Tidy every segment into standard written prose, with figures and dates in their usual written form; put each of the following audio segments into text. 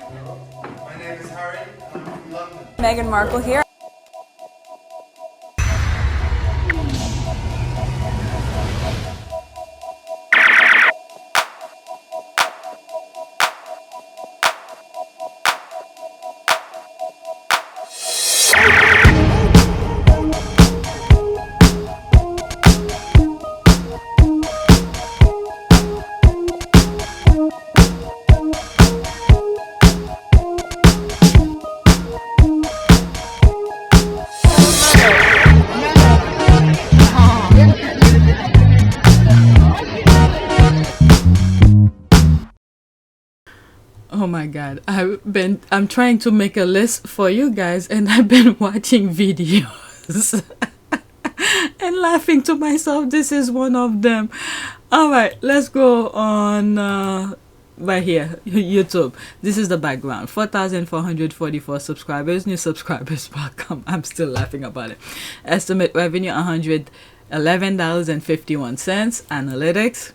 My name is Harry, and I'm from London. Meghan Markle here. Oh my god, I'm trying to make a list for you guys, and I've been watching videos and laughing to myself. This is one of them. All right, let's go on right here, YouTube. This is the background. 4,444 subscribers. New subscribers, welcome. I'm still laughing about it. Estimate revenue $111.51. Analytics.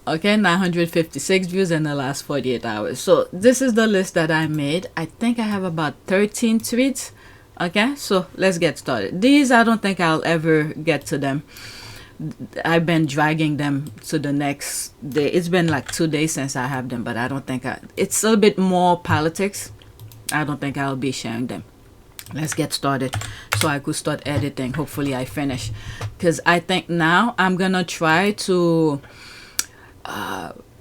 Okay, 956 views in the last 48 hours. So this is the list that I made. I think I have about 13 tweets. Okay, so let's get started. These, I don't think I'll ever get to them. I've been dragging them to the next day. It's been like 2 days since I have them, but I don't think it's a bit more politics. I don't think I'll be sharing them. Let's get started so I could start editing. Hopefully I finish, because I think now I'm gonna try to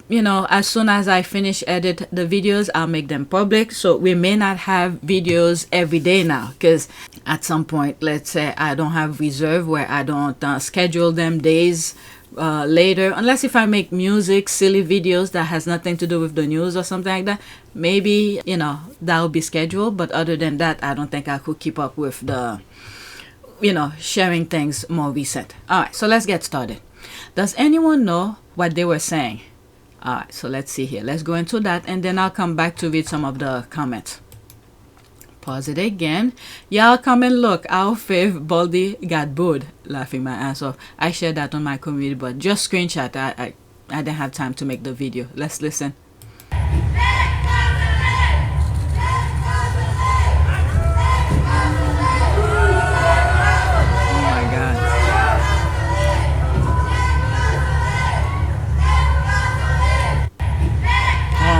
you know, as soon as I finish edit the videos, I'll make them public. So we may not have videos every day now, because at some point, let's say I don't have reserve where I don't schedule them days later, unless if I make music, silly videos that has nothing to do with the news or something like that, maybe, you know, that will be scheduled. But other than that, I don't think I could keep up with the, you know, sharing things more recent. All right, so let's get started. Does anyone know what they were saying? All right, so let's see here. Let's go into that, and then I'll come back to read some of the comments. Pause it again. Y'all come and look. Our fave Baldy got booed. Laughing my ass off. I shared that on my community, but just screenshot. I didn't have time to make the video. Let's listen.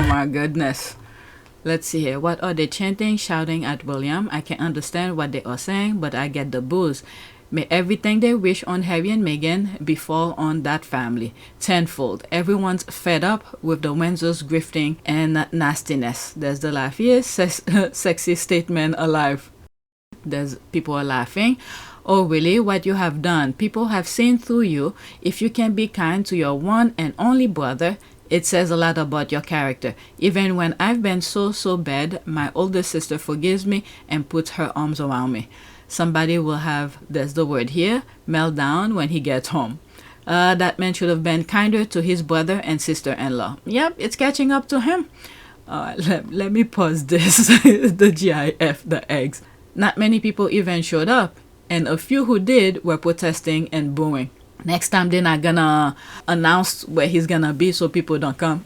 My goodness. Let's see here. What are they chanting, shouting at Bulliam? I can't understand what they are saying, but I get the boos. May everything they wish on Harry and Meghan befall on that family tenfold. Everyone's fed up with the Windsors grifting and nastiness. There's the laugh. Yes, sexy statement alive. There's people are laughing. Oh really? What you have done? People have seen through you. If you can be kind to your one and only brother, it says a lot about your character. Even when I've been so bad, my older sister forgives me and puts her arms around me. Somebody will have, there's the word here, meltdown when he gets home. That man should have been kinder to his brother and sister-in-law. Yep, it's catching up to him. Let me pause this. The GIF, the eggs. Not many people even showed up, and a few who did were protesting and booing. Next time they're not gonna announce where he's gonna be so people don't come.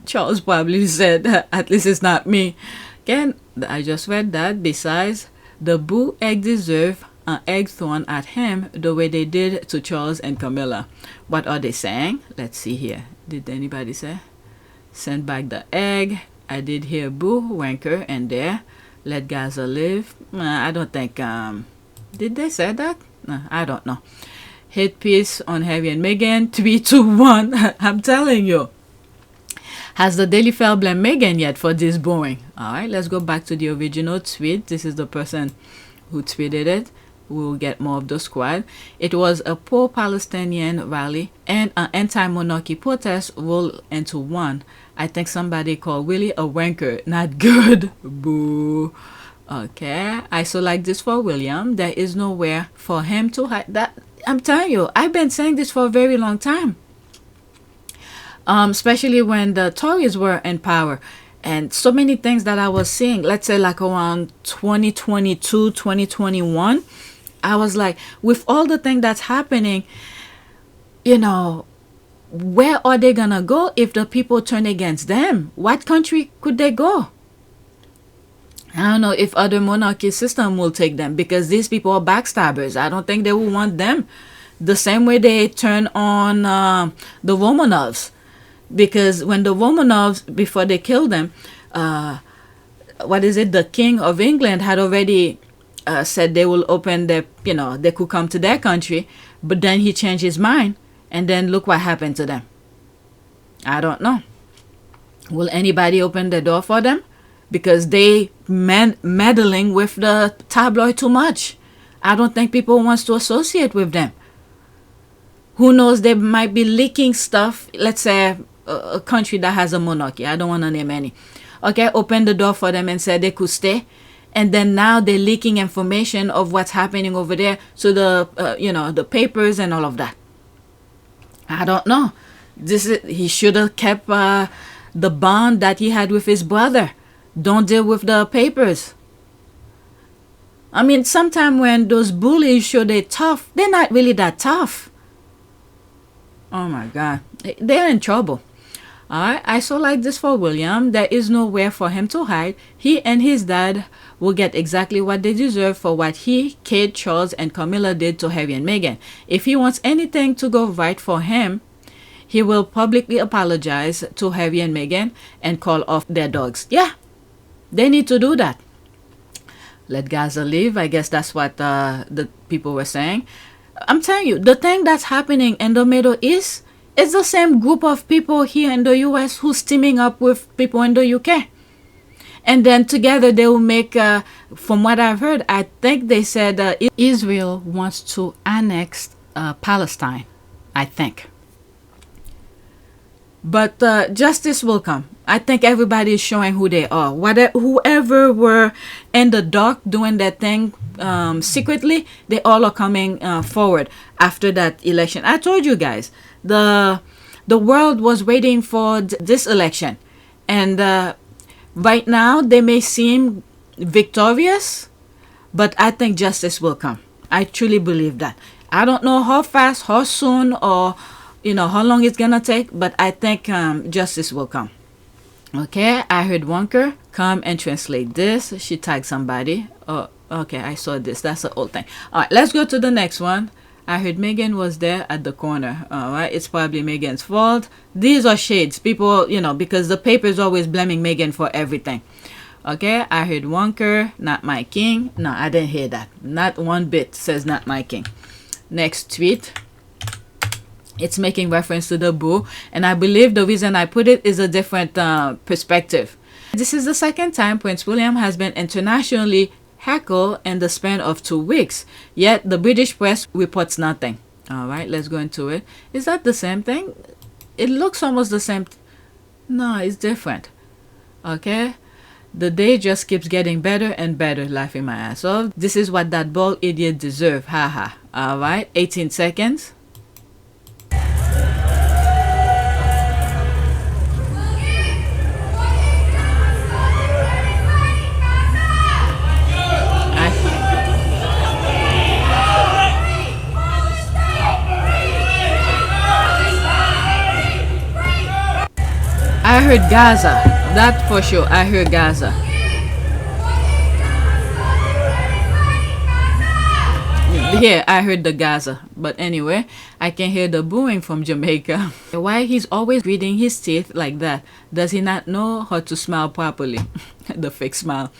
Charles probably said, at least it's not me. Again, I just read that. Besides, the boo egg deserve an egg thrown at him the way they did to Charles and Camilla. What are they saying? Let's see here. Did anybody say? Send back the egg. I did hear boo, wanker, and there. Let Gaza live. I don't think, did they say that? I don't know. Hit piece on Harry and Meghan. 3, 2, 1. I'm telling you. Has the Daily Fail blamed Meghan yet for this booing? Alright, let's go back to the original tweet. This is the person who tweeted it. We'll get more of the squad. It was a pro-Palestinian rally and an anti-monarchy protest rolled into one. I think somebody called Willie a wanker. Not good. Boo. Okay, I so like this for William. There is nowhere for him to hide. That I'm telling you, I've been saying this for a very long time. Especially when the Tories were in power, and so many things that I was seeing. Let's say like around 2022, 2021, I was like, with all the thing that's happening, you know, where are they gonna go if the people turn against them? What country could they go? I don't know if other monarchy system will take them, because these people are backstabbers. I don't think they will want them. The same way they turn on the Romanovs, because when the Romanovs, before they killed them, the King of England had already said they will open their, they could come to their country, but then he changed his mind, and then look what happened to them. I don't know. Will anybody open the door for them? Because they meddling with the tabloid too much. I don't think people wants to associate with them. Who knows, they might be leaking stuff. Let's say a country that has a monarchy. I don't want to name any. Okay, open the door for them and say they could stay. And then now they're leaking information of what's happening over there. So the papers and all of that. I don't know. He should have kept the bond that he had with his brother. Don't deal with the papers. I mean, sometimes when those bullies show they're tough, they're not really that tough. Oh my God. They're in trouble. Alright, I saw like this for William. There is nowhere for him to hide. He and his dad will get exactly what they deserve for what he, Kate, Charles, and Camilla did to Harry and Meghan. If he wants anything to go right for him, he will publicly apologize to Harry and Meghan and call off their dogs. Yeah, they need to do that. Let Gaza live. I guess that's what the people were saying. I'm telling you, the thing that's happening in the Middle East is the same group of people here in the US who's teaming up with people in the UK. And then together they will make, from what I've heard, I think they said Israel wants to annex Palestine, I think. But justice will come. I think everybody is showing who they are. Whoever were in the dark doing their thing secretly, they all are coming forward after that election. I told you guys, the world was waiting for this election. And right now, they may seem victorious, but I think justice will come. I truly believe that. I don't know how fast, how soon, or how long it's gonna take, but I think justice will come. Okay, I heard Wonker come and translate this. She tagged somebody. Oh, okay, I saw this. That's the old thing. All right, let's go to the next one. I heard Meghan was there at the corner. All right, it's probably Meghan's fault. These are shades. People, because the paper is always blaming Meghan for everything. Okay, I heard Wonker, not my king. No, I didn't hear that. Not one bit says not my king. Next tweet. It's making reference to the boo, and I believe the reason I put it is a different perspective. This is the second time Prince William has been internationally heckled in the span of 2 weeks, yet the British press reports nothing. All right, let's go into it. Is that the same thing? It looks almost the same. No, it's different. Okay, the day just keeps getting better and better, laughing my ass off. This is what that bald idiot deserves. Haha. All right, 18 seconds. I heard Gaza. That for sure. I heard Gaza. Here, I heard the Gaza. But anyway, I can hear the booing from Jamaica. Why he's always gritting his teeth like that? Does he not know how to smile properly? The fake smile.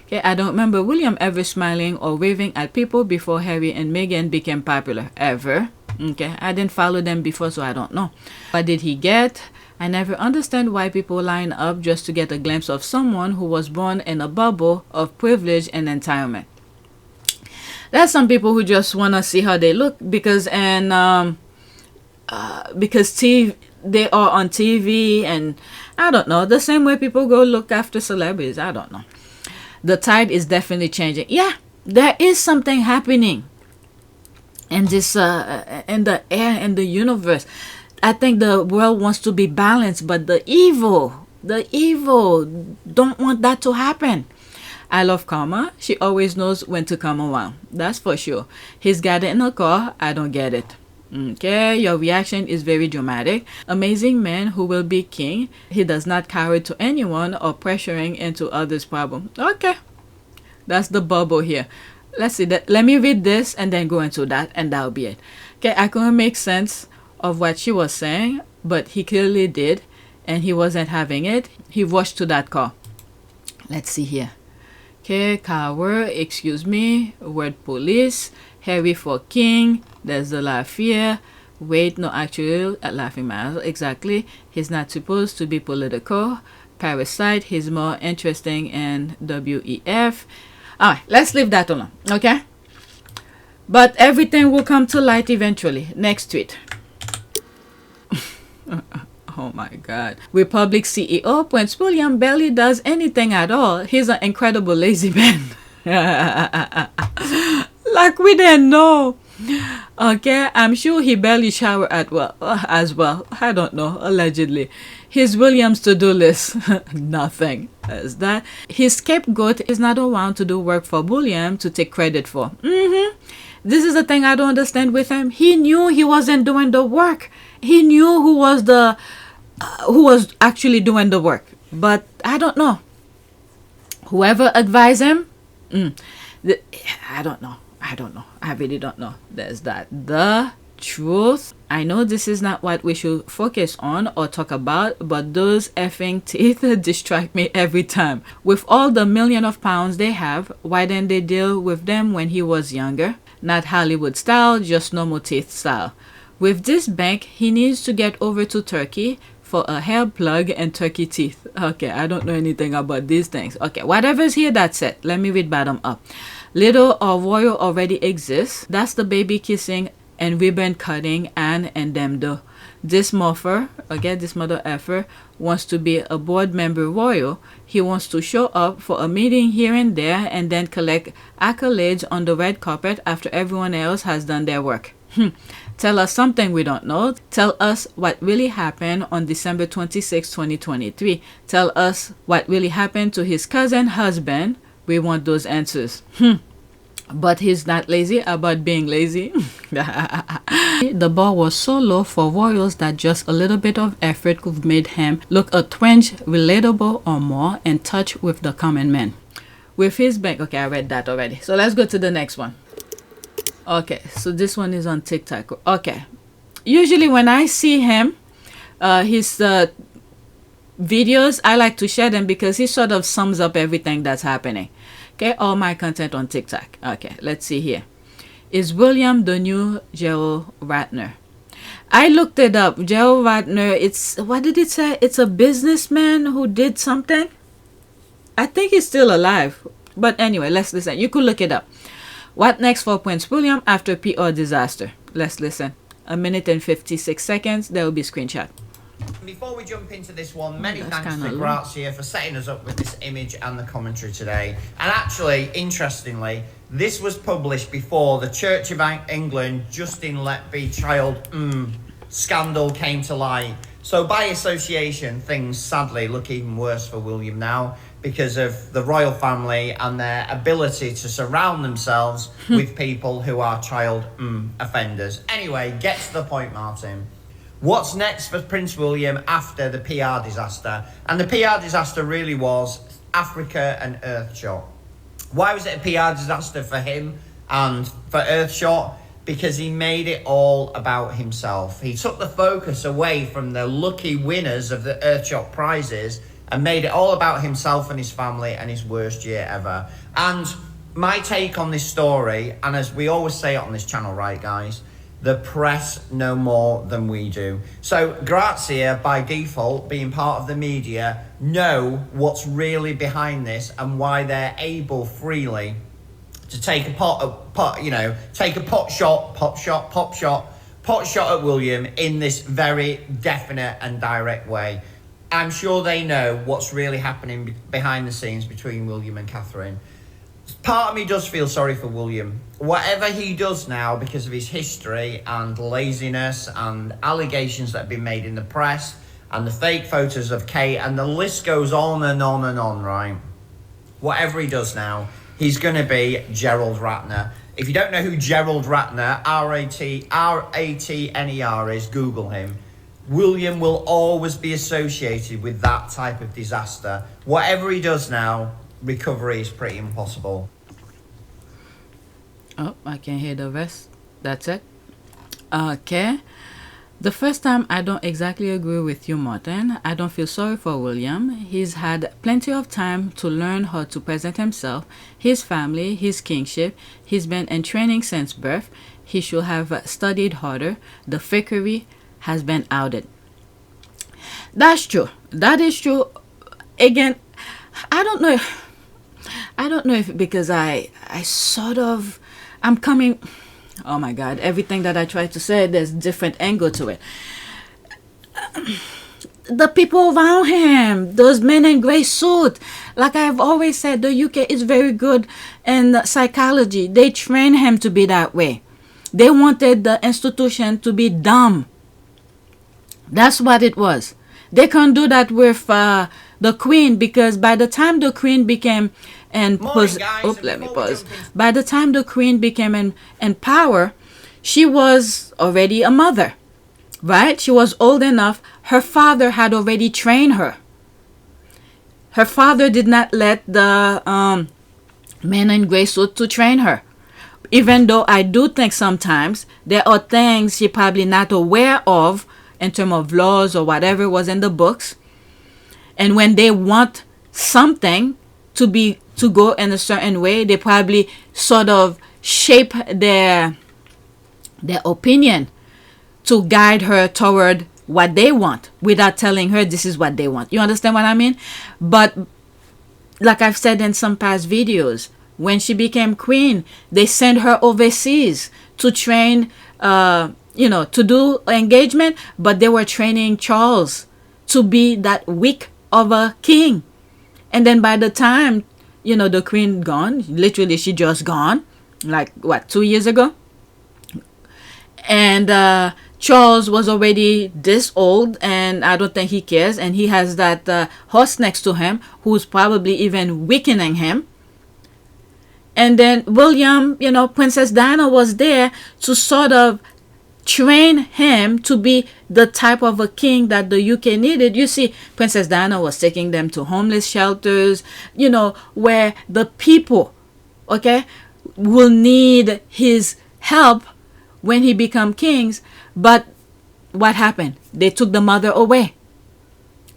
Okay, I don't remember William ever smiling or waving at people before Harry and Meghan became popular. Ever. Okay, I didn't follow them before, so I don't know. What did he get? I never understand why people line up just to get a glimpse of someone who was born in a bubble of privilege and entitlement. There's some people who just want to see how they look because they are on TV, and I don't know, the same way people go look after celebrities. I don't know. The tide is definitely changing. Yeah, there is something happening in this in the air, in the universe. I think the world wants to be balanced, but the evil don't want that to happen. I love Karma. She always knows when to come around. That's for sure. He's got it in a car. I don't get it. Okay, your reaction is very dramatic. Amazing man who will be king. He does not cower to anyone or pressuring into others' problem. Okay, that's the bubble here. Let's see that. Let me read this and then go into that, and that'll be it. Okay, I couldn't make sense of what she was saying, but he clearly did, and he wasn't having it. He rushed to that car. Let's see here. Okay, cower, excuse me, word police, Harry for king, there's the laugh here. Wait, no, actually, laughing matter, exactly. He's not supposed to be political. Parasite, he's more interesting in WEF. Alright, let's leave that alone, okay? But everything will come to light eventually. Next tweet. Oh my God. Republic CEO Prince William barely does anything at all. He's an incredible lazy man. Like we didn't know. Okay, I'm sure he barely showered as well. I don't know, allegedly. His William's to-do list. Nothing. Is that his scapegoat is not around to do work for Bulliam to take credit for. This is the thing I don't understand with him. He knew he wasn't doing the work. He knew who was actually doing the work. But I don't know. Whoever advised him, I don't know. I really don't know. There's that. The truth. I know this is not what we should focus on or talk about, but those effing teeth distract me every time. With all the million of pounds they have, why didn't they deal with them when he was younger? Not Hollywood style, just normal teeth style. With this bank, he needs to get over to Turkey for a hair plug and turkey teeth. Okay, I don't know anything about these things. Okay, whatever's here, that's it. Let me read bottom up. Little or royal already exists. That's the baby kissing and ribbon cutting Anne and them do. This mother effer wants to be a board member royal. He wants to show up for a meeting here and there and then collect accolades on the red carpet after everyone else has done their work. Tell us something we don't know. Tell us what really happened on December 26, 2023. Tell us what really happened to his cousin husband. We want those answers. But he's not lazy about being lazy. The bar was so low for royals that just a little bit of effort could have made him look a twinge relatable or more in touch with the common man. With his bank, okay, I read that already. So let's go to the next one. Okay, so this one is on TikTok. Okay, usually when I see him, his videos, I like to share them because he sort of sums up everything that's happening. Okay, all my content on TikTok. Okay, let's see here. Is William the new Gerald Ratner? I looked it up. Gerald Ratner, it's, what did it say? It's a businessman who did something. I think he's still alive. But anyway, let's listen. You could look it up. What next for Prince William after PR disaster? Let's listen. 1 minute and 56 seconds. There will be screenshot. Before we jump into this one, many thanks to Grazia for setting us up with this image and the commentary today. And actually, interestingly, this was published before the Church of England Justin Letby child scandal came to light. So by association, things sadly look even worse for William now because of the royal family and their ability to surround themselves with people who are child offenders. Anyway, get to the point, Martin. What's next for Prince William after the PR disaster? And the PR disaster really was Africa and Earthshot. Why was it a PR disaster for him and for Earthshot? Because he made it all about himself. He took the focus away from the lucky winners of the Earthshot prizes and made it all about himself and his family and his worst year ever. And my take on this story, and as we always say it on this channel, right, guys? The press know more than we do. So Grazia, by default, being part of the media, know what's really behind this and why they're able freely to take a pot shot at William in this very definite and direct way. I'm sure they know what's really happening behind the scenes between William and Catherine. Part of me does feel sorry for William. Whatever he does now, because of his history and laziness and allegations that have been made in the press and the fake photos of Kate, and the list goes on and on and on, right? Whatever he does now, he's going to be Gerald Ratner. If you don't know who Gerald Ratner, R-A-T-N-E-R is, Google him. William will always be associated with that type of disaster. Whatever he does now, recovery is pretty impossible. Oh, I can hear the rest. That's it. Okay. The first time, I don't exactly agree with you, Martin. I don't feel sorry for William. He's had plenty of time to learn how to present himself, his family, his kingship. He's been in training since birth. He should have studied harder. The fakery has been outed. That's true. That is true. Again, I don't know if because I'm coming. Oh my God, everything that I try to say, there's different angle to it. The people around him, those men in gray suit, like I've always said, the UK is very good in psychology. They train him to be that way. They wanted the institution to be dumb. That's what it was. They can't do that with the Queen, because by the time the Queen became By the time the Queen became in power, she was already a mother, right? She was old enough. Her father had already trained her. Her father did not let the men in gray suit to train her. Even though I do think sometimes there are things she probably not aware of in terms of laws or whatever was in the books. And when they want something to go in a certain way, they probably sort of shape their opinion to guide her toward what they want without telling her this is what they want. You understand what I mean? But like I've said in some past videos, when she became queen, they sent her overseas to train, to do engagement, but they were training Charles to be that weak of a king. And then by the time, the queen gone, literally she just gone, like 2 years ago. And Charles was already this old, and I don't think he cares. And he has that horse next to him who's probably even weakening him. And then William, Princess Diana was there to sort of train him to be the type of a king that the UK needed. You see, Princess Diana was taking them to homeless shelters, where the people, will need his help when he become kings. But what happened? They took the mother away.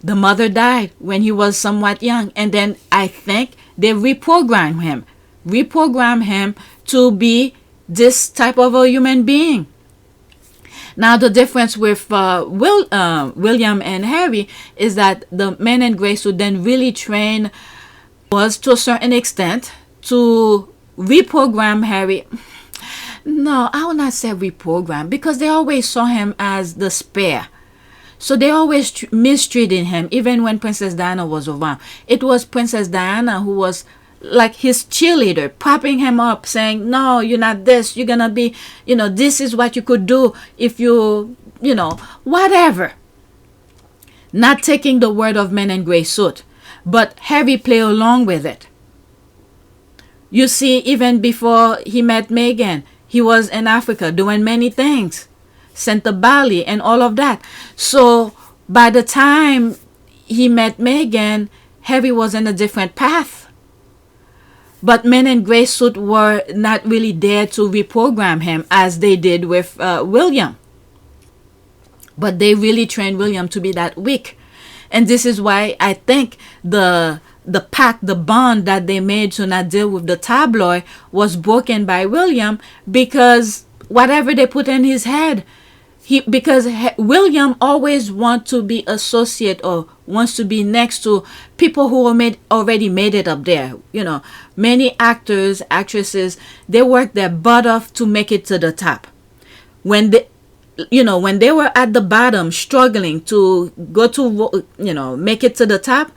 The mother died when he was somewhat young. And then I think they reprogrammed him to be this type of a human being. Now, the difference with William and Harry is that the men in gray suit then really trained was to a certain extent to reprogram Harry. No, I will not say reprogram, because they always saw him as the spare. So they always mistreated him, even when Princess Diana was around. It was Princess Diana who was like his cheerleader, propping him up, saying, no, you're not this, you're gonna be, this is what you could do if you, whatever. Not taking the word of men in gray suit, but Harry played along with it. You see, even before he met Meghan, he was in Africa doing many things, sent to Bali and all of that. So by the time he met Meghan, Harry was in a different path. But men in gray suit were not really there to reprogram him as they did with William. But they really trained William to be that weak. And this is why I think the pact, the bond that they made to not deal with the tabloid was broken by William, because whatever they put in his head, because William always wants to be associate or wants to be next to people who already made it up there. Many actors, actresses, they work their butt off to make it to the top. When they were at the bottom struggling to go to, make it to the top,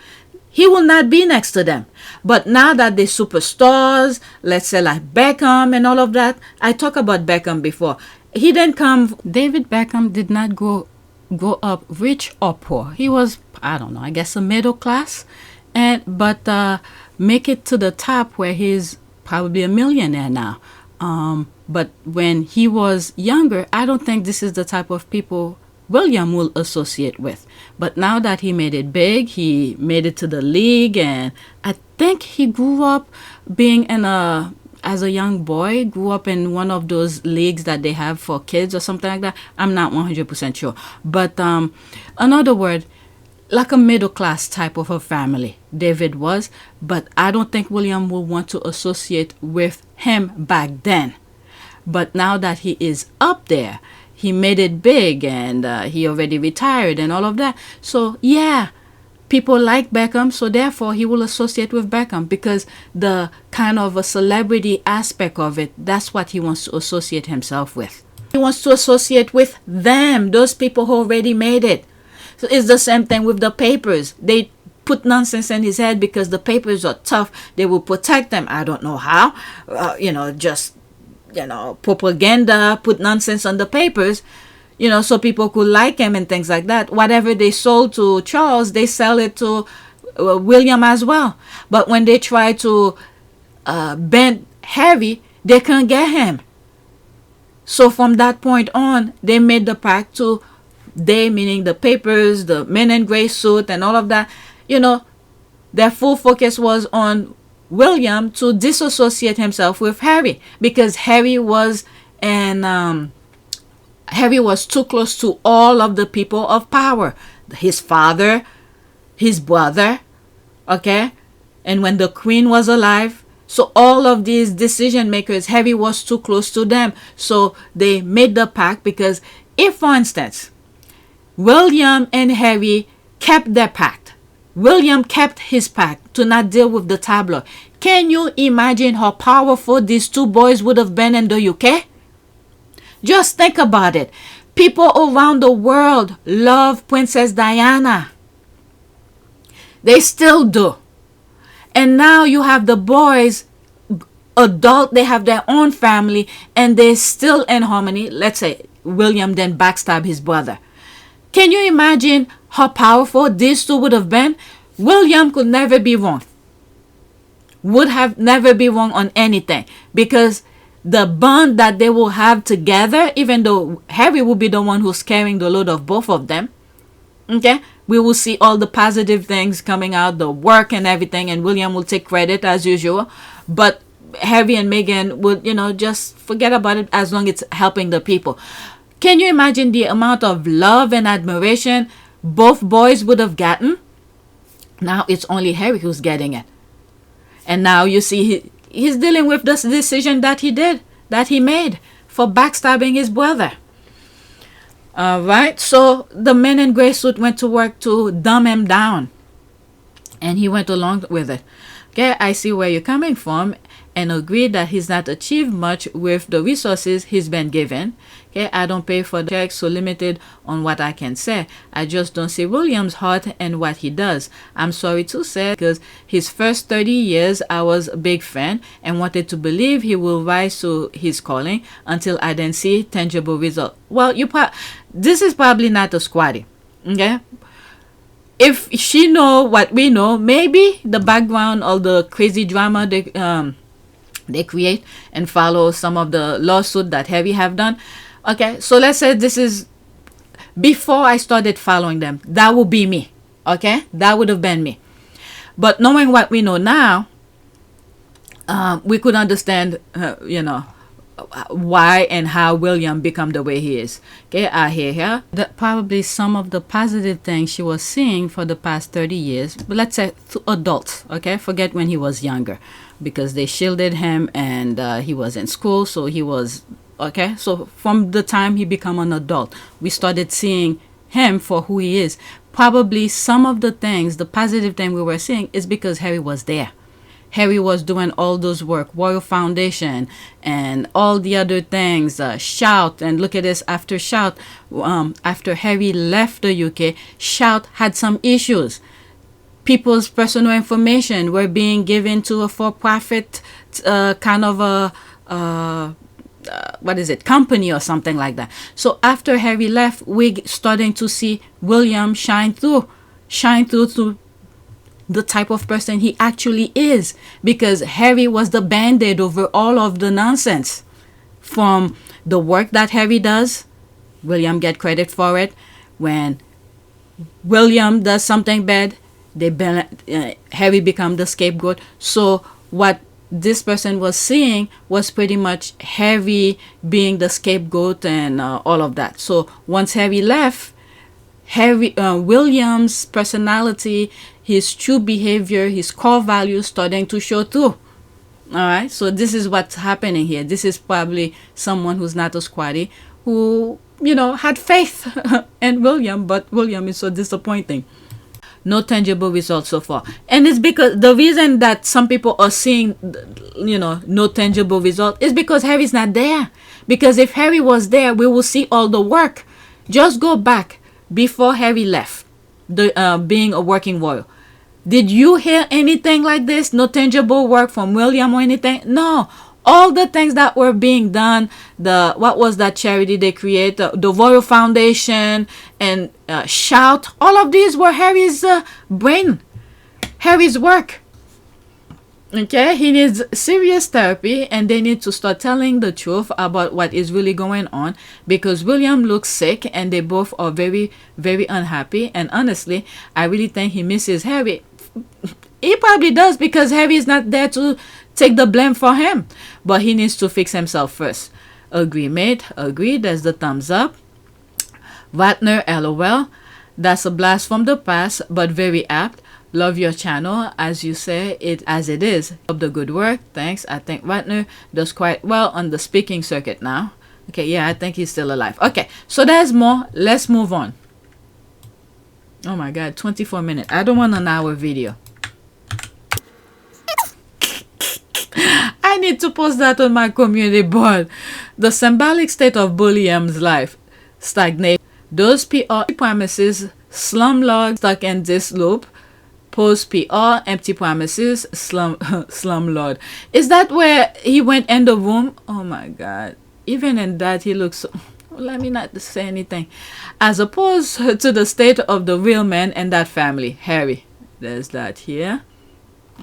he will not be next to them. But now that they're superstars, let's say like Beckham and all of that, I talked about Beckham before. He didn't come. David Beckham did not grow up rich or poor. He was, I don't know, I guess a middle class, but make it to the top where he's probably a millionaire now. But when he was younger, I don't think this is the type of people William will associate with. But now that he made it big, he made it to the league, and I think he grew up being as a young boy, grew up in one of those leagues that they have for kids or something like that. I'm not 100% sure. But another word, like a middle class type of a family, David was. But I don't think William will want to associate with him back then. But now that he is up there, he made it big, and he already retired and all of that. So yeah, people like Beckham, so therefore he will associate with Beckham, because the kind of a celebrity aspect of it, that's what he wants to associate himself with. He wants to associate with them, those people who already made it. So it's the same thing with the papers. They put nonsense in his head because the papers are tough. They will protect them. I don't know how. Just propaganda, put nonsense on the papers, so people could like him and things like that. Whatever they sold to Charles, they sell it to William as well. But when they try to bend Harry, they can't get him. So from that point on, they made the pact to, they meaning the papers, the men in gray suit and all of that, their full focus was on William to disassociate himself with Harry, because Harry was too close to all of the people of power. His father, his brother, okay? And when the Queen was alive, so all of these decision makers, Harry was too close to them. So they made the pact, because if, for instance, William and Harry kept their pact, William kept his pact to not deal with the tabloid. Can you imagine how powerful these two boys would have been in the UK? Just think about it. People around the world love Princess Diana. They still do. And now you have the boys, adult, they have their own family, and they're still in harmony. Let's say William then backstab his brother. Can you imagine how powerful these two would have been? William could never be wrong. Would have never be wrong on anything, because the bond that they will have together, even though Harry will be the one who's carrying the load of both of them, okay, we will see all the positive things coming out, the work and everything, and William will take credit as usual. But Harry and Meghan would, just forget about it as long as it's helping the people. Can you imagine the amount of love and admiration both boys would have gotten? Now it's only Harry who's getting it. And now you see he's dealing with this decision that he made for backstabbing his brother. All right, so the men in gray suit went to work to dumb him down, and he went along with it. Okay, I see where you're coming from, and agree that he's not achieved much with the resources he's been given. Okay, I don't pay for the checks, so limited on what I can say. I just don't see William's heart and what he does. I'm sorry to say, because his first 30 years, I was a big fan and wanted to believe he will rise to his calling until I didn't see tangible result. Well, this is probably not a squatty. Okay, if she know what we know, maybe the background, all the crazy drama they create and follow some of the lawsuit that Harry have done. Okay, so let's say this is before I started following them. That would be me. Okay, that would have been me. But knowing what we know now, we could understand, why and how William become the way he is. Okay, I hear her. Probably some of the positive things she was seeing for the past 30 years, but let's say to adults, okay? Forget when he was younger, because they shielded him and he was in school, so he was, okay? So from the time he become an adult, we started seeing him for who he is. Probably some of the things, the positive thing we were seeing is because Harry was there. Harry was doing all those work, Royal Foundation and all the other things, Shout, and look at this, after Shout, after Harry left the UK, Shout had some issues. People's personal information were being given to a for-profit kind of a, company or something like that. So after Harry left, we're starting to see William shine through to the type of person he actually is, because Harry was the band-aid over all of the nonsense. from the work that Harry does, William get credit for it. When William does something bad, Harry become the scapegoat. So what this person was seeing was pretty much Harry being the scapegoat and all of that. So once Harry left, William's personality, his true behavior, his core values starting to show through. All right, so this is what's happening here. This is probably someone who's not a squatty, who, you know, had faith in William, but William is so disappointing. No tangible results so far. And it's because the reason that some people are seeing, you know, no tangible result is because Harry's not there. Because if Harry was there, we will see all the work. Just go back before Harry left, being a working royal. Did you hear anything like this? No tangible work from William or anything? No. All the things that were being done, what was that charity they create, the Royal Foundation and Shout, all of these were Harry's brain, Harry's work. Okay, he needs serious therapy, and they need to start telling the truth about what is really going on, because William looks sick and they both are very, very unhappy. And honestly, I really think he misses Harry. He probably does, because Harry is not there to take the blame for him, but he needs to fix himself first. Agree, mate. Agree. There's the thumbs up. Wagner, LOL. That's a blast from the past, but very apt. Love your channel, as you say it as it is. Of the good work. Thanks. I think Wagner does quite well on the speaking circuit now. Okay, yeah, I think he's still alive. Okay, so there's more. Let's move on. Oh my god, 24 minutes. I don't want an hour video. I need to post that on my community board. The symbolic state of Bulliam's life. Stagnate. Those PR promises, slumlord stuck in this loop. Post PR, empty promises, slumlord. Is that where he went in the room? Oh my god. Even in that, he looks so... Let me not say anything. As opposed to the state of the real man and that family. Harry. There's that here.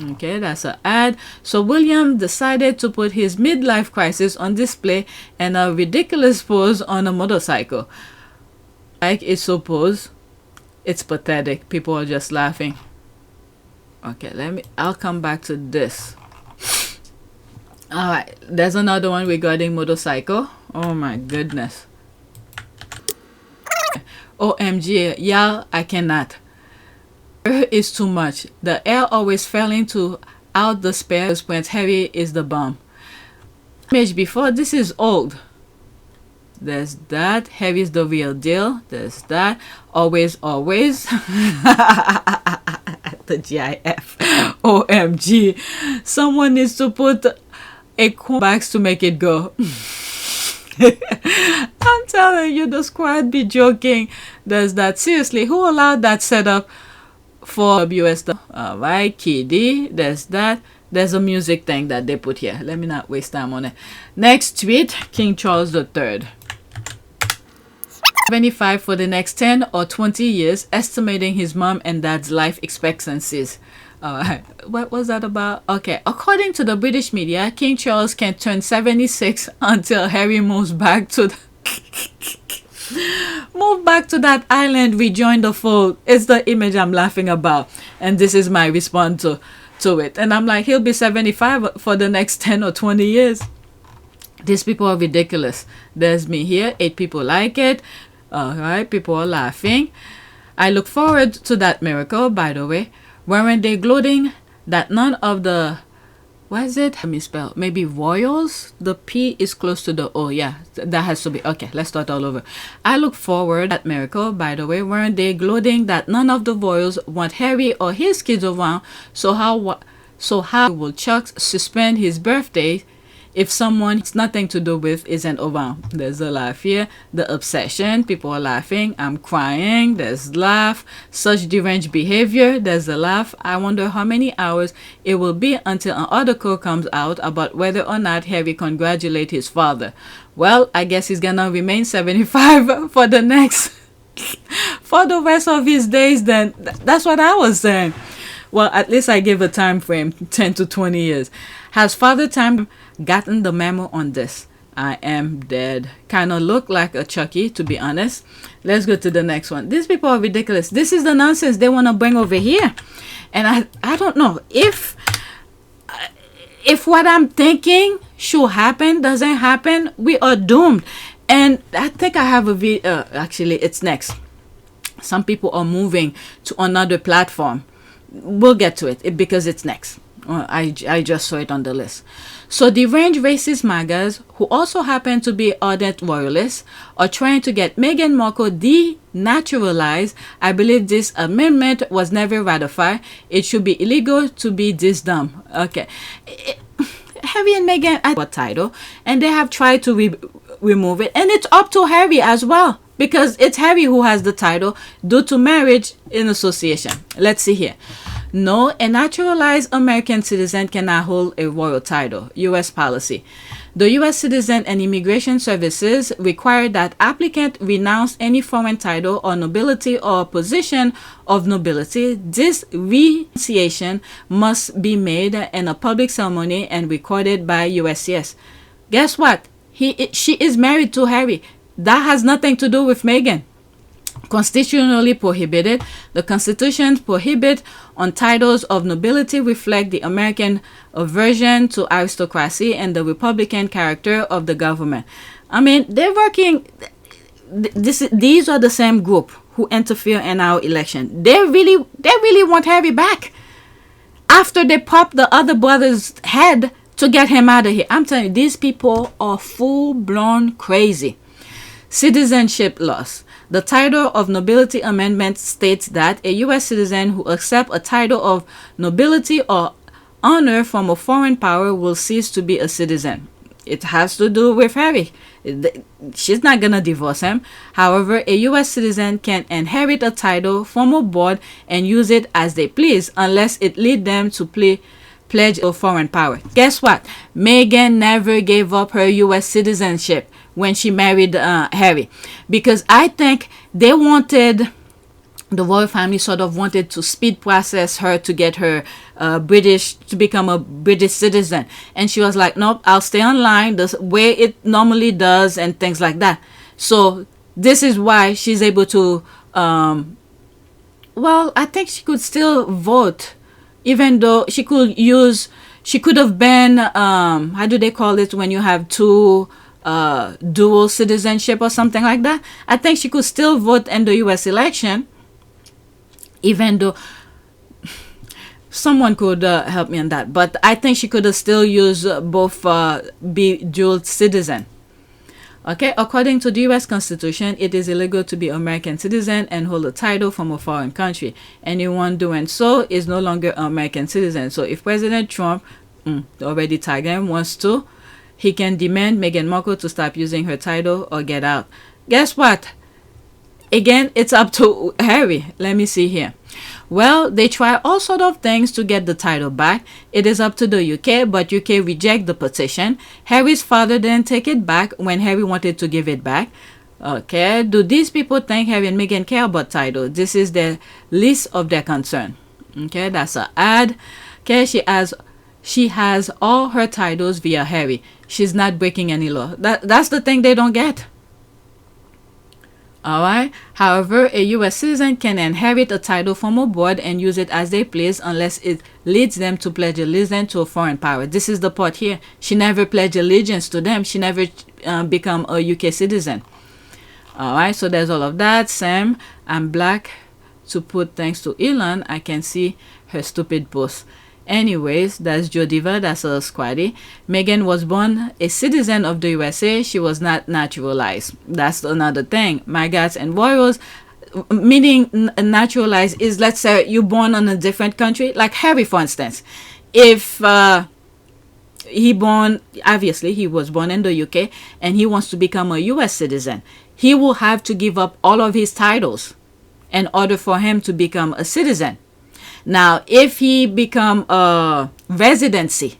Okay, that's an ad. So William decided to put his midlife crisis on display in a ridiculous pose on a motorcycle. Like it's so pose. It's pathetic. People are just laughing. Okay, I'll come back to this. Alright, there's another one regarding motorcycle. Oh my goodness. OMG, y'all, I cannot. Is too much. The air always failing to out the spares when Harry is the bomb. Image before, this is old. There's that. Harry's the real deal. There's that. Always, always. The GIF. OMG. Someone needs to put a box to make it go. I'm telling you, the squad be joking. There's that. Seriously, who allowed that setup for US? Alright, Kiddy. There's that. There's a music thing that they put here. Let me not waste time on it. Next tweet, King Charles III. 75 for the next 10 or 20 years, estimating his mom and dad's life expectancies. Alright, what was that about? Okay, according to the British media, King Charles can turn 76 until Harry moves back to that island, rejoin the fold. It's the image I'm laughing about, and this is my response to it. And I'm like, he'll be 75 for the next 10 or 20 years. These people are ridiculous. There's me here. 8 people like it. Alright, people are laughing. I look forward to that miracle, by the way. Weren't they gloating that none of the... What is it? Let me spell. Maybe royals? The P is close to the O. Yeah, that has to be... Okay, let's start all over. I look forward to that miracle, by the way. Weren't they gloating that none of the royals want Harry or his kids around? So how will Chuck suspend his birthday if someone it's nothing to do with isn't around? There's a laugh here. The obsession, people are laughing. I'm crying. There's laugh. Such deranged behavior. There's a laugh. I wonder how many hours it will be until an article comes out about whether or not Harry congratulate his father. Well, I guess he's gonna remain 75 for the next for the rest of his days. Then that's what I was saying. Well, at least I give a time frame, 10 to 20 years. Has Father Time gotten the memo on this? I am dead. Kind of look like a Chucky, to be honest. Let's go to the next one. These people are ridiculous. This is the nonsense they want to bring over here. And I don't know if what I'm thinking should happen doesn't happen, we are doomed. And I think I have a video. Actually, it's next. Some people are moving to another platform. We'll get to it because it's next. I just saw it on the list. So deranged racist MAGAs, who also happen to be ardent royalists, are trying to get Meghan Markle denaturalized. I believe this amendment was never ratified. It should be illegal to be this dumb. Okay. Harry and Meghan had a title, and they have tried to remove it. And it's up to Harry as well, because it's Harry who has the title due to marriage in association. Let's see here. No, a naturalized American citizen cannot hold a royal title. U.S. policy. The U.S. Citizen and Immigration Services require that applicant renounce any foreign title or nobility or position of nobility. This renunciation must be made in a public ceremony and recorded by USCIS. Guess what? She is married to Harry. That has nothing to do with Meghan. Constitutionally prohibited. The Constitution prohibits on titles of nobility reflect the American aversion to aristocracy and the Republican character of the government. I mean, they're working. These are the same group who interfere in our election. They really want Harry back. After they pop the other brother's head to get him out of here. I'm telling you, these people are full-blown crazy. Citizenship loss. The title of nobility amendment states that a U.S. citizen who accepts a title of nobility or honor from a foreign power will cease to be a citizen. It has to do with Harry. She's not going to divorce him. However, a U.S. citizen can inherit a title from a board and use it as they please unless it leads them to pledge a foreign power. Guess what? Meghan never gave up her U.S. citizenship when she married Harry, because I think they wanted, the royal family sort of wanted to speed process her to get her to become a British citizen, and she was like, nope, I'll stay online the way it normally does and things like that. So this is why she's able to well, I think she could still vote, even though she could have been how do they call it when you have two dual citizenship or something like that. I think she could still vote in the US election, even though someone could help me on that, but I think she could have still used both be dual citizen. Okay, according to the US Constitution, it is illegal to be American citizen and hold a title from a foreign country. Anyone doing so is no longer an American citizen. So if President Trump, already tagged him, wants to, he can demand Meghan Markle to stop using her title or get out. Guess what? Again, it's up to Harry. Let me see here. Well, they try all sort of things to get the title back. It is up to the UK, but UK reject the petition. Harry's father didn't take it back when Harry wanted to give it back. Okay, do these people think Harry and Meghan care about title? This is the least of their concern. Okay, that's an ad. Okay, she has all her titles via Harry. She's not breaking any law. That's the thing they don't get. Alright. However, a US citizen can inherit a title from a board and use it as they please unless it leads them to pledge allegiance to a foreign power. This is the part here. She never pledged allegiance to them. She never become a UK citizen. Alright, so there's all of that. Sam, I'm black. To put thanks to Elon, I can see her stupid post. Anyways, that's Jodiva, that's a squaddy. Meghan was born a citizen of the USA. She was not naturalized. That's another thing. MAGAts and royals, meaning naturalized is, let's say you're born in a different country, like Harry, for instance. If obviously he was born in the UK and he wants to become a US citizen, he will have to give up all of his titles in order for him to become a citizen. Now, if he become a residency,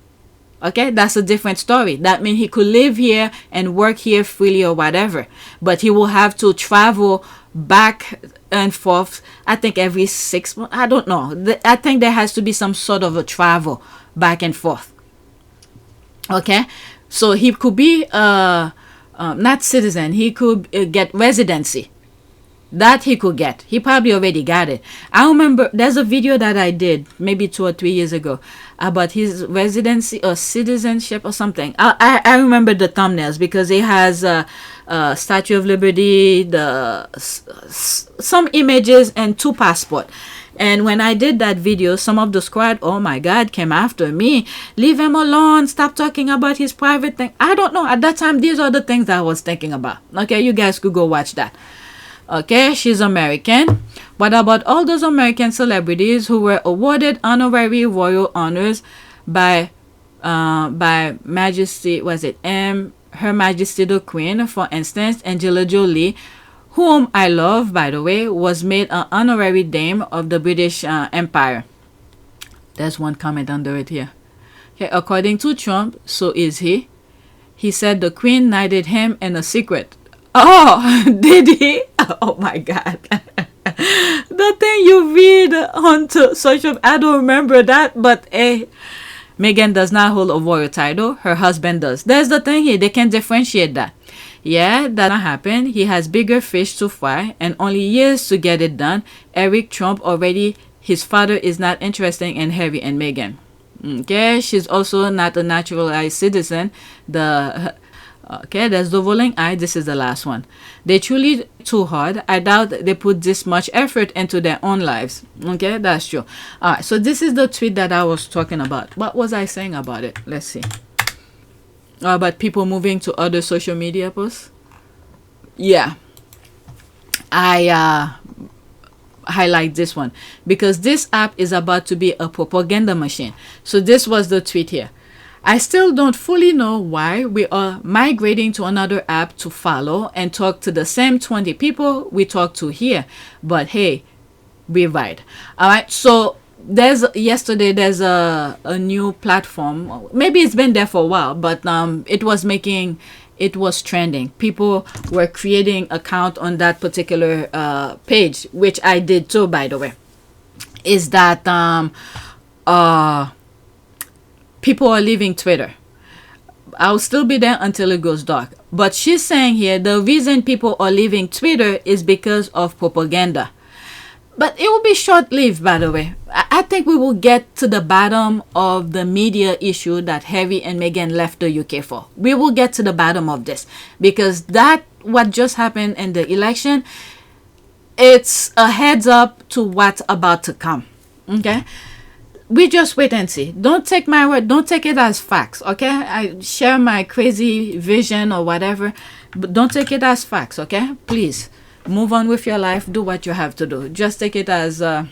okay, that's a different story. That means he could live here and work here freely or whatever. But he will have to travel back and forth, I think every 6 months. I don't know. I think there has to be some sort of a travel back and forth. Okay. So he could be not citizen, he could get residency. That he could get. He probably already got it. I remember there's a video that I did maybe 2 or 3 years ago about his residency or citizenship or something. I remember the thumbnails because it has Statue of Liberty, some images and 2 passport. And when I did that video, some of the squad, oh my God, came after me. Leave him alone. Stop talking about his private thing. I don't know. At that time, these are the things that I was thinking about. Okay, you guys could go watch that. Okay, she's American. What about all those American celebrities who were awarded honorary royal honors by Majesty, was it Her Majesty the Queen, for instance, Angela Jolie, whom I love, by the way, was made an honorary dame of the British Empire. There's one comment under it here. Okay, according to Trump, so is he. He said the Queen knighted him in a secret. Oh, did he? Oh my God. The thing you read on social, I don't remember that, but Meghan does not hold a royal title. Her husband does. There's the thing here. They can differentiate that. Yeah, that happened. He has bigger fish to fry and only years to get it done. Eric Trump already, his father is not interested in Harry and Meghan. Okay, she's also not a naturalized citizen. Okay, there's the rolling eye. This is the last one. They truly too hard. I doubt they put this much effort into their own lives. Okay, that's true. All right, so this is the tweet that I was talking about. What was I saying about it? Let's see. About people moving to other social media posts. Yeah, I highlight this one because this app is about to be a propaganda machine. So this was the tweet here. I still don't fully know why we are migrating to another app to follow and talk to the same 20 people we talk to here. But hey, we ride. All right. So yesterday there's a new platform. Maybe it's been there for a while, but it was trending. People were creating account on that particular page, which I did too, by the way. Is that people are leaving Twitter. I'll still be there until it goes dark. But she's saying here the reason people are leaving Twitter is because of propaganda. But it will be short-lived, by the way. I think we will get to the bottom of the media issue that Harry and Meghan left the UK for. We will get to the bottom of this. Because what just happened in the election, it's a heads up to what's about to come. Okay? We just wait and see. Don't take my word. Don't take it as facts, okay? I share my crazy vision or whatever, but don't take it as facts, okay? Please, move on with your life. Do what you have to do. Just take it as, I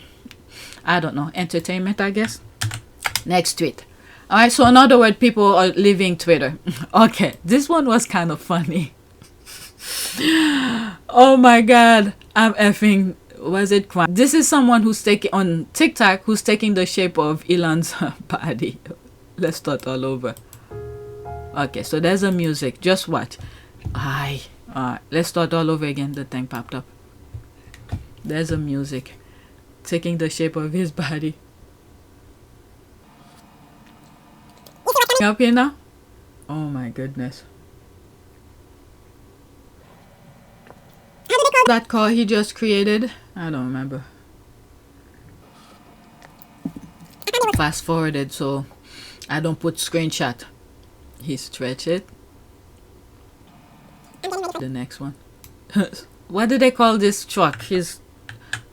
don't know, entertainment, I guess. Next tweet. All right, so in other words, people are leaving Twitter. Okay, this one was kind of funny. Oh my God, I'm effing... Was it crime? This is someone who's taking on TikTok who's taking the shape of Elon's body. Let's start all over. Okay, so there's a music. Just watch. Let's start all over again. The thing popped up. There's a music taking the shape of his body. Up here now? Oh my goodness. That car he just created, I don't remember. Fast forwarded so I don't put screenshot. He stretch it. The next one. What do they call this truck? His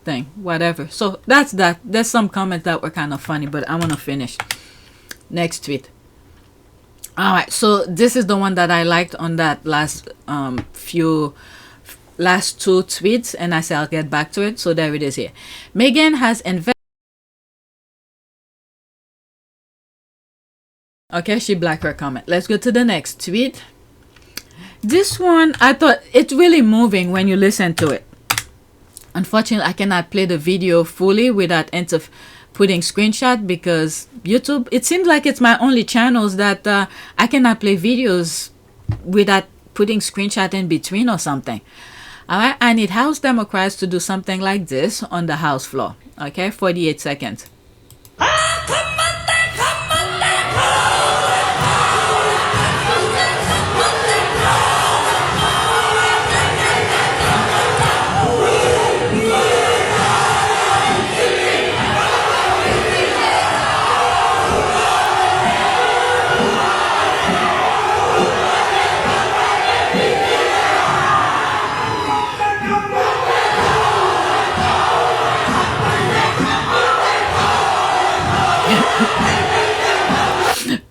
thing, whatever. So that's that. There's some comments that were kind of funny, but I want to finish. Next tweet. All right, so this is the one that I liked on that last last 2 tweets, and I said I'll get back to it. So there it is here. Meghan has invested. Okay, she blacked her comment. Let's go to the next tweet. This one, I thought it's really moving when you listen to it. Unfortunately, I cannot play the video fully without putting screenshot because YouTube, it seems like it's my only channels that I cannot play videos without putting screenshot in between or something. All right, I need House Democrats to do something like this on the House floor. Okay, 48 seconds.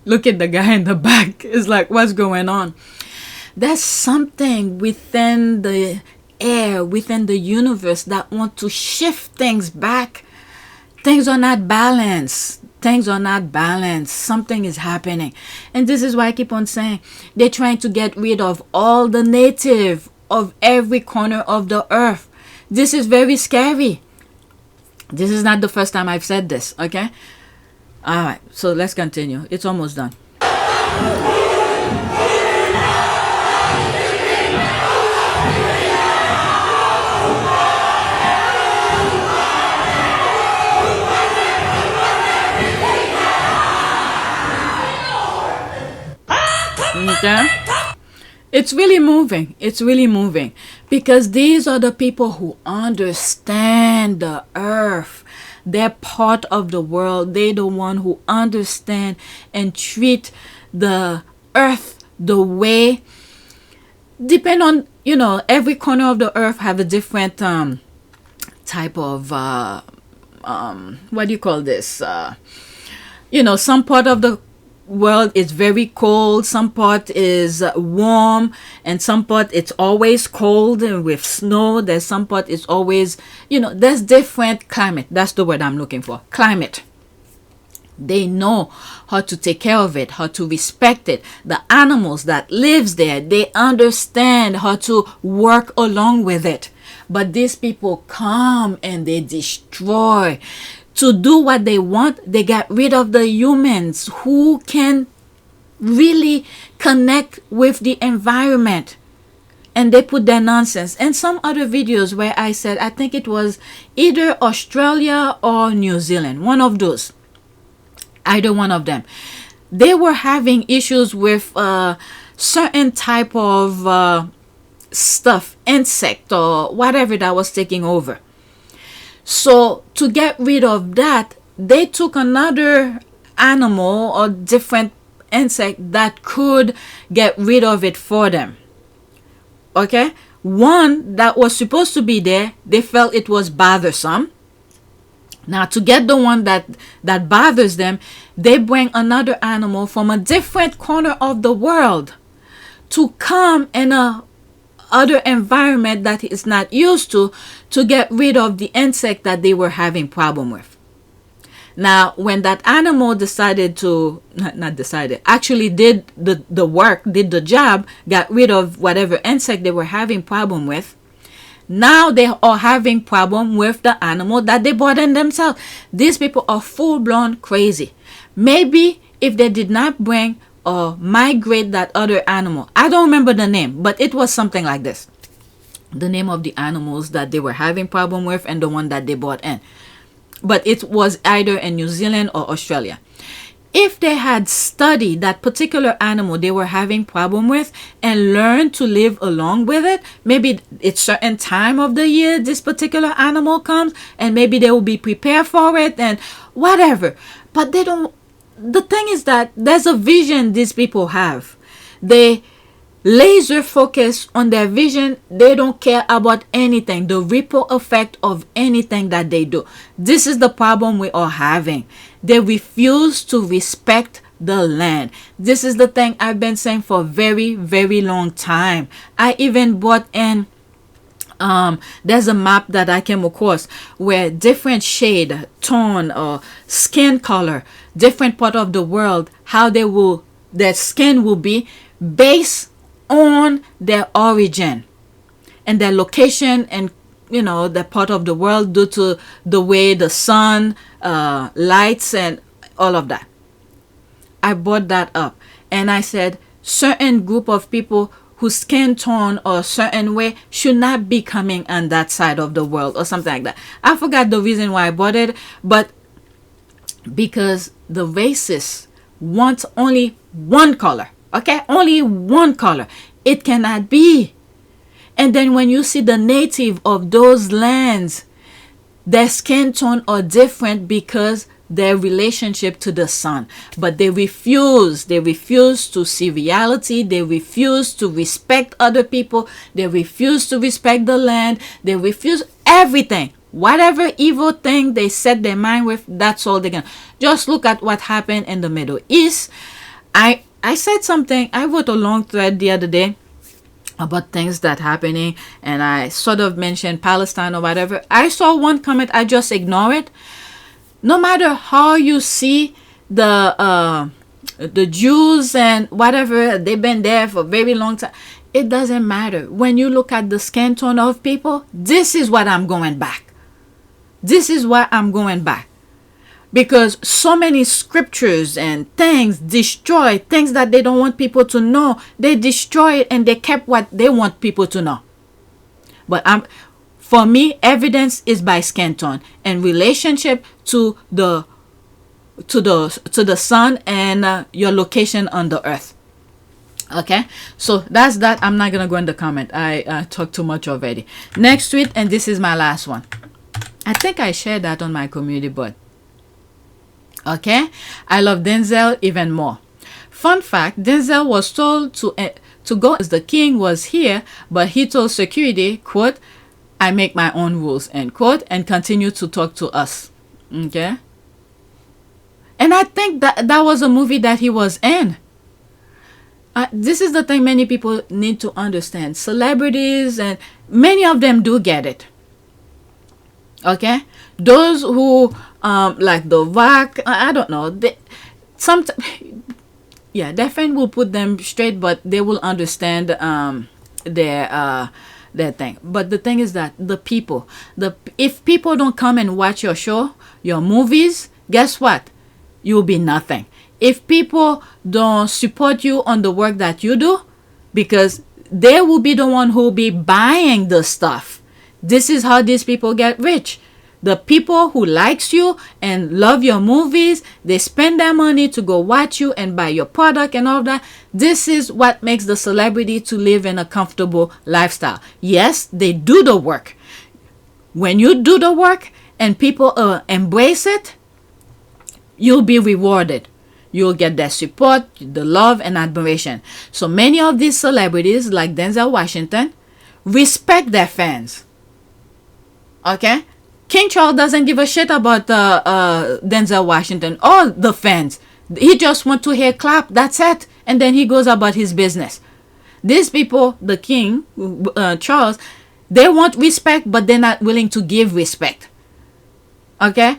Look at the guy in the back. It's like, what's going on? There's something within the air, within the universe that want to shift things back. Things are not balanced. Things are not balanced. Something is happening. And this is why I keep on saying they're trying to get rid of all the native of every corner of the earth. This is very scary. This is not the first time I've said this, okay? All right, so let's continue. It's almost done. Okay? It's really moving. It's really moving. Because these are the people who understand the earth. They're part of the world. They're the one who understand and treat the earth the way, depend on, you know, every corner of the earth have a different type of what do you call this? You know, some part of the world is very cold, some part is warm, and some part it's always cold and with snow. There's some part it's always, you know, there's different climate. That's the word I'm looking for. Climate. They know how to take care of it, how to respect it. The animals that lives there, they understand how to work along with it. But these people come and they destroy. To do what they want, they get rid of the humans who can really connect with the environment. And they put their nonsense. And some other videos where I said, I think it was either Australia or New Zealand. One of those. Either one of them. They were having issues with certain type of stuff, insect or whatever that was taking over. So to get rid of that, they took another animal or different insect that could get rid of it for them. Okay? One that was supposed to be there, they felt it was bothersome. Now to get the one that bothers them, they bring another animal from a different corner of the world to come in a other environment that is not used to get rid of the insect that they were having problem with. Now, when that animal decided to, actually did the work, did the job, got rid of whatever insect they were having problem with, now they are having problem with the animal that they brought in themselves. These people are full-blown crazy. Maybe if they did not bring or migrate that other animal. I don't remember the name, but it was something like this. The name of the animals that they were having problem with and the one that they brought in. But it was either in New Zealand or Australia. If they had studied that particular animal they were having problem with and learned to live along with it, maybe it's certain time of the year this particular animal comes and maybe they will be prepared for it and whatever. But they don't. The thing is that there's a vision these people have. They laser focus on their vision. They don't care about anything, the ripple effect of anything that they do. This is the problem we are having. They refuse to respect the land. This is the thing I've been saying for a very, very long time. I even brought in there's a map that I came across where different shade, tone, or skin color, different part of the world, how their skin will be based on their origin and their location and, you know, the part of the world due to the way the sun lights and all of that. I brought that up and I said certain group of people whose skin tone or certain way should not be coming on that side of the world or something like that. I forgot the reason why I bought it, but because the racists want only one color, okay? Only one color. It cannot be. And then when you see the native of those lands, their skin tone are different because their relationship to the sun, but they refuse to see reality. They refuse to respect other people. They refuse to respect the land. They refuse everything. Whatever evil thing they set their mind with, that's all they're gonna. Just look at what happened in the Middle East. I said something. I wrote a long thread the other day about things that happening, and I sort of mentioned Palestine or whatever. I saw one comment, I just ignore it. No matter how you see the Jews and whatever, they've been there for a very long time, it doesn't matter. When you look at the skin tone of people, this is what I'm going back. This is why I'm going back. Because so many scriptures and things destroy things that they don't want people to know. They destroy it and they kept what they want people to know. But for me, evidence is by skin tone and relationship to the sun and your location on the earth. Okay, so that's that. I'm not gonna go in the comment. I talked too much already. Next tweet, and this is my last one. I think I shared that on my community board. Okay, I love Denzel even more. Fun fact, Denzel was told to go as the king was here, but he told security, quote, "I make my own rules," end quote, and continued to talk to us. Okay, and I think that was a movie that he was in. This is the thing many people need to understand. Celebrities, and many of them do get it. Okay, those who like the Rock, I don't know, their friend will put them straight, but they will understand their thing. But the thing is that if people don't come and watch your show, your movies, guess what? You'll be nothing. If people don't support you on the work that you do, because they will be the one who will be buying the stuff. This is how these people get rich. The people who likes you and love your movies, they spend their money to go watch you and buy your product and all that. This is what makes the celebrity to live in a comfortable lifestyle. Yes, they do the work. When you do the work and people embrace it, you'll be rewarded. You'll get their support, the love and admiration. So many of these celebrities like Denzel Washington respect their fans. Okay? King Charles doesn't give a shit about Denzel Washington or the fans. He just want to hear clap. That's it. And then he goes about his business. These people, the King, Charles, they want respect, but they're not willing to give respect. Okay?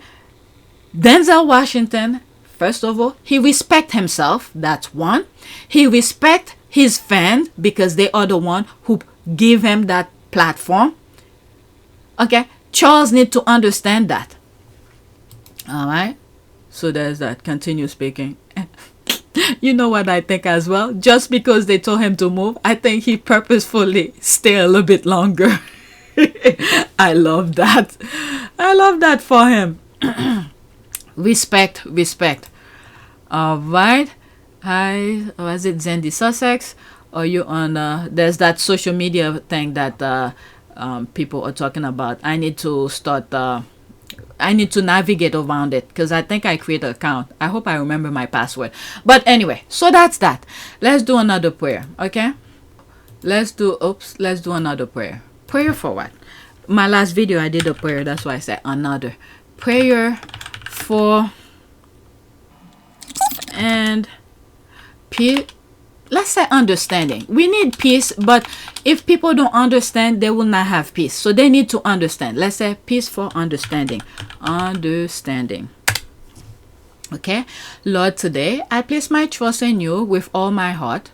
Denzel Washington, first of all, he respect himself. That's one. He respect his fans because they are the one who give him that platform. Okay? Charles need to understand that. All right. So there's that. Continue speaking. You know what I think as well? Just because they told him to move, I think he purposefully stay a little bit longer. I love that. I love that for him. Respect. All right. Hi. Was it Zandy Sussex? Or you on? There's that social media thing that people are talking about. I need to start. I need to navigate around it because I think I create an account. I hope I remember my password. But anyway, so that's that. Let's do another prayer. Okay. Let's do another prayer. Prayer for what? My last video I did a prayer. That's why I said another prayer for and peace. Let's say understanding. We need peace, but if people don't understand, they will not have peace. So they need to understand. Let's say peace for understanding. Understanding. Okay. Lord, today I place my trust in you with all my heart.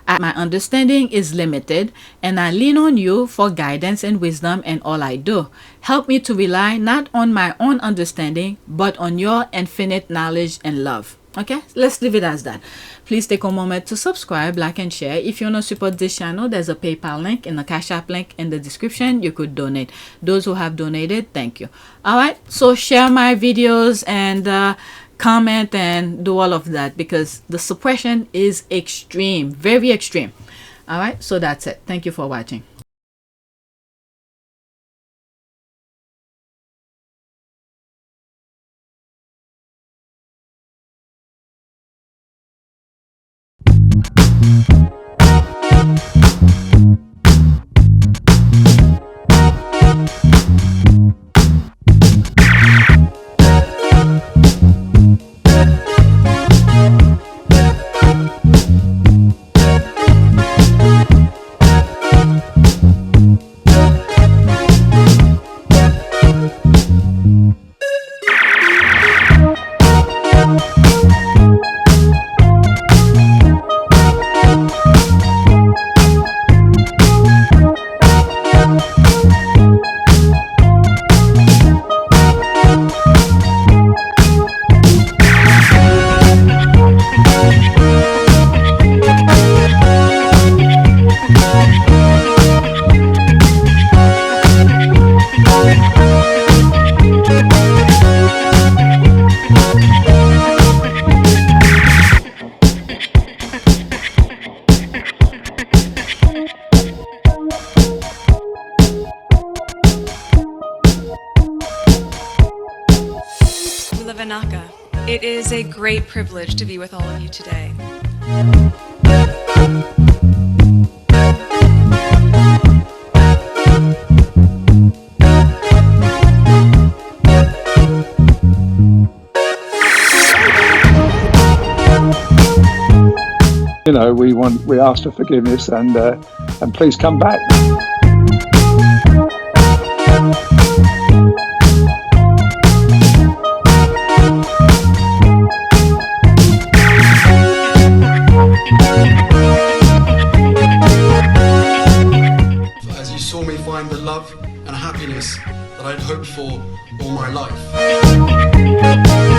My understanding is limited, and I lean on you for guidance and wisdom in all I do. Help me to rely not on my own understanding, but on your infinite knowledge and love. Okay, let's leave it as that. Please take a moment to subscribe, like, and share. If you want to support this channel, there's a PayPal link and a Cash App link in the description. You could donate. Those who have donated, thank you. All right, so share my videos and comment and do all of that because the suppression is extreme, very extreme. All right, so that's it. Thank you for watching. Lavanaka. It is a great privilege to be with all of you today. You know, we ask for forgiveness and please come back. As you saw me find the love and happiness that I'd hoped for all my life.